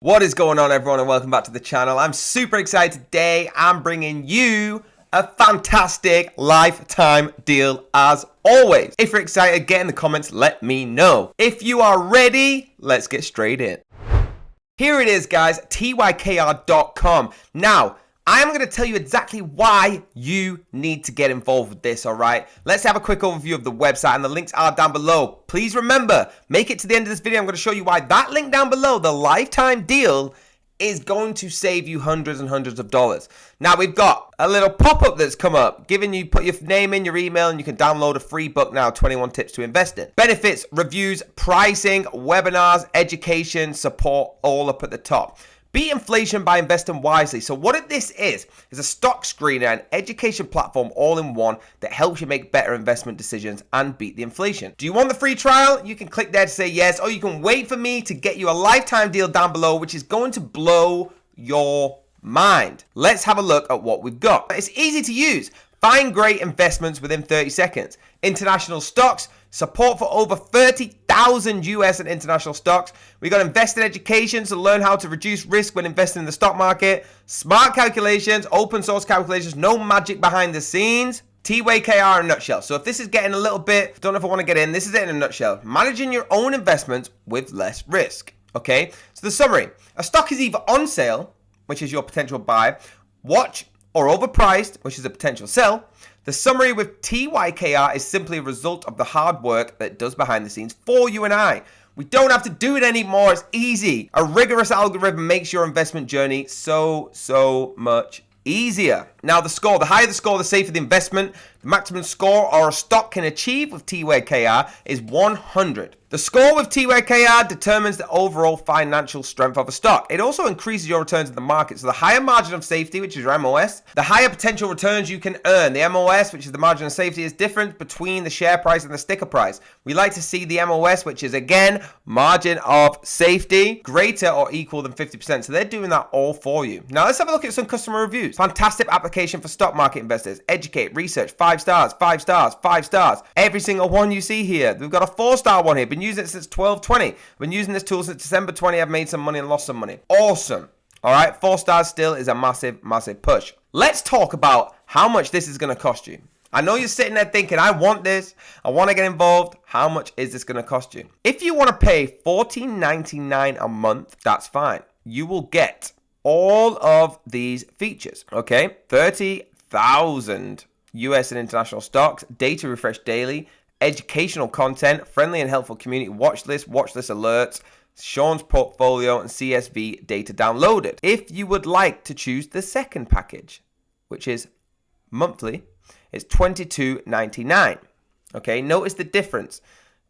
What is going on, everyone, and welcome back to the channel. I'm super excited today. I'm bringing you a fantastic lifetime deal as always. If you're excited, get in the comments, let me know. If you are ready, let's get straight in. Here it is, guys, TYKR.com. Now, I'm going to tell you exactly why you need to get involved with this, all right? Let's have a quick overview of the website, and the links are down below. Please remember, make it to the end of this video. I'm going to show you why that link down below, the lifetime deal, is going to save you hundreds and hundreds of dollars. Now, we've got a little pop-up that's come up, giving you, put your name in, your email, and you can download a free book now, 21 tips to invest in. Benefits, reviews, pricing, webinars, education, support, all up at the top. Beat inflation by investing wisely. So what this is a stock screener and education platform all in one that helps you make better investment decisions and beat the inflation. Do you want the free trial? You can click there to say yes, or you can wait for me to get you a lifetime deal down below, which is going to blow your mind. Let's have a look at what we've got. It's easy to use. Find great investments within 30 seconds. International stocks, support for over 30,000 US and international stocks. We got invest in education to learn how to reduce risk when investing in the stock market. Smart calculations, open source calculations, no magic behind the scenes. TYKR in a nutshell. So if this is getting a little bit, don't know if I want to get in, this is it in a nutshell. Managing your own investments with less risk. Okay, so the summary. A stock is either on sale, which is your potential buy, watch, or overpriced, which is a potential sell. The summary with TYKR is simply a result of the hard work that it does behind the scenes for you and I. We don't have to do it anymore. It's easy. A rigorous algorithm makes your investment journey so much easier. Now, the score, the higher the score, the safer the investment. The maximum score or a stock can achieve with TYKR is 100. The score with TYKR determines the overall financial strength of a stock. It also increases your returns in the market. So the higher margin of safety, which is your MOS, the higher potential returns you can earn. The MOS, which is the margin of safety, is different between the share price and the sticker price. We like to see the MOS, which is, again, margin of safety, greater or equal than 50%. So they're doing that all for you. Now, let's have a look at some customer reviews. Fantastic application for stock market investors. Educate, research, 5 stars, 5 stars, 5 stars. Every single one you see here. We've got a 4-star one here. Been using it since 12/20. Been using this tool since December 20. I've made some money and lost some money. Awesome. All right, 4 stars still is a massive push. Let's talk about how much this is going to cost you. I know you're sitting there thinking, I want this. I want to get involved. How much is this going to cost you? If you want to pay $14.99 a month, that's fine. You will get all of these features, okay? 30,000 US and international stocks, data refresh daily, educational content, friendly and helpful community watch list alerts, Sean's portfolio, and CSV data downloaded. If you would like to choose the second package, which is monthly, it's $22.99. Okay, notice the difference.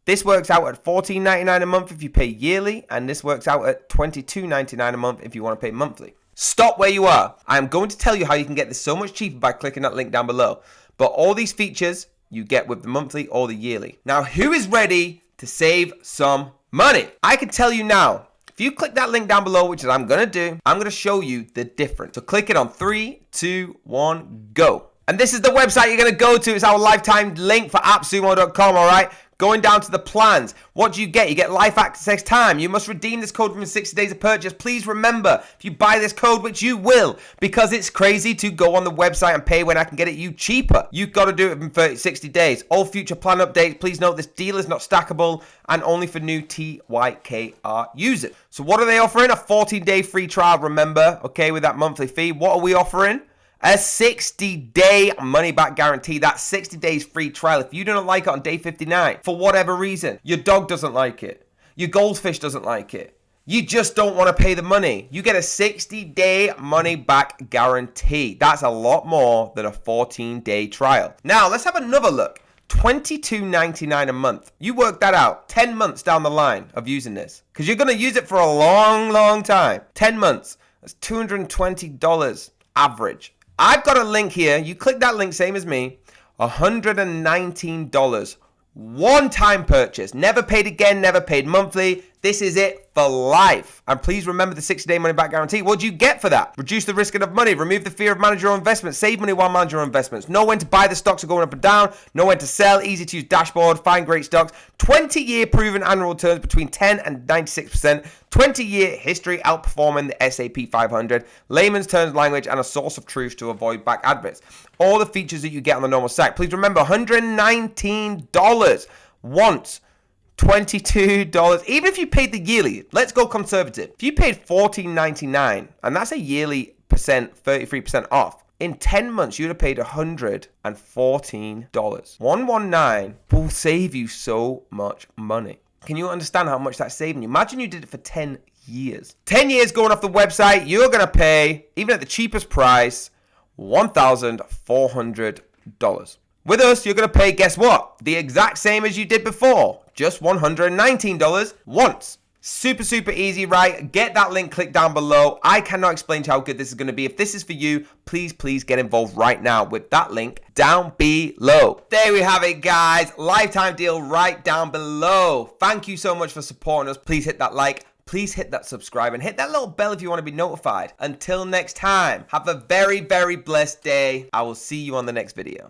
This works out at $14.99 a month if you pay yearly, and this works out at $22.99 a month if you want to pay monthly. Stop where you are. I'm going to tell you how you can get this so much cheaper by clicking that link down below. But all these features you get with the monthly or the yearly. Now, who is ready to save some money? I can tell you now. If you click that link down below, which is I'm going to do, I'm going to show you the difference. So click it on 3, 2, 1, go. And this is the website you're going to go to. It's our lifetime link for appsumo.com, all right? Going down to the plans, what do you get? You get life access time. You must redeem this code within 60 days of purchase. Please remember, if you buy this code, which you will, because it's crazy to go on the website and pay when I can get it you cheaper. You've got to do it within 60 days. All future plan updates, please note this deal is not stackable and only for new TYKR users. So what are they offering? A 14-day free trial, remember, okay, with that monthly fee. What are we offering? A 60-day money-back guarantee. That's 60 days free trial. If you don't like it on day 59, for whatever reason, your dog doesn't like it, your goldfish doesn't like it, you just don't want to pay the money, you get a 60-day money-back guarantee. That's a lot more than a 14-day trial. Now, let's have another look. $22.99 a month. You work that out 10 months down the line of using this, because you're going to use it for a long time. 10 months. That's $220 average. I've got a link here. You click that link, same as me. $119. One-time purchase. Never paid again, never paid monthly, This is it for life. And please remember the 60-day money-back guarantee. What do you get for that? Reduce the risk of money. Remove the fear of managing your investments. Save money while managing your investments. Know when to buy the stocks are going up and down. Know when to sell. Easy to use dashboard. Find great stocks. 20-year proven annual returns between 10 and 96%. 20-year history outperforming the S&P 500. Layman's terms language and a source of truth to avoid back adverts. All the features that you get on the normal site. Please remember, $119 once. $22. Even if you paid the yearly, let's go conservative. If you paid $14.99, and that's a yearly percent, 33% off, in 10 months, you'd have paid $114. 119 will save you so much money. Can you understand how much that's saving you? Imagine you did it for 10 years. 10 years going off the website, you're going to pay, even at the cheapest price, $1,400. With us, you're going to pay, guess what? The exact same as you did before. Just $119 once. Super, super easy, right? Get that link clicked down below. I cannot explain to you how good this is going to be. If this is for you, please get involved right now with that link down below. There we have it, guys. Lifetime deal right down below. Thank you so much for supporting us. Please hit that like. Please hit that subscribe and hit that little bell if you want to be notified. Until next time, have a very, very blessed day. I will see you on the next video.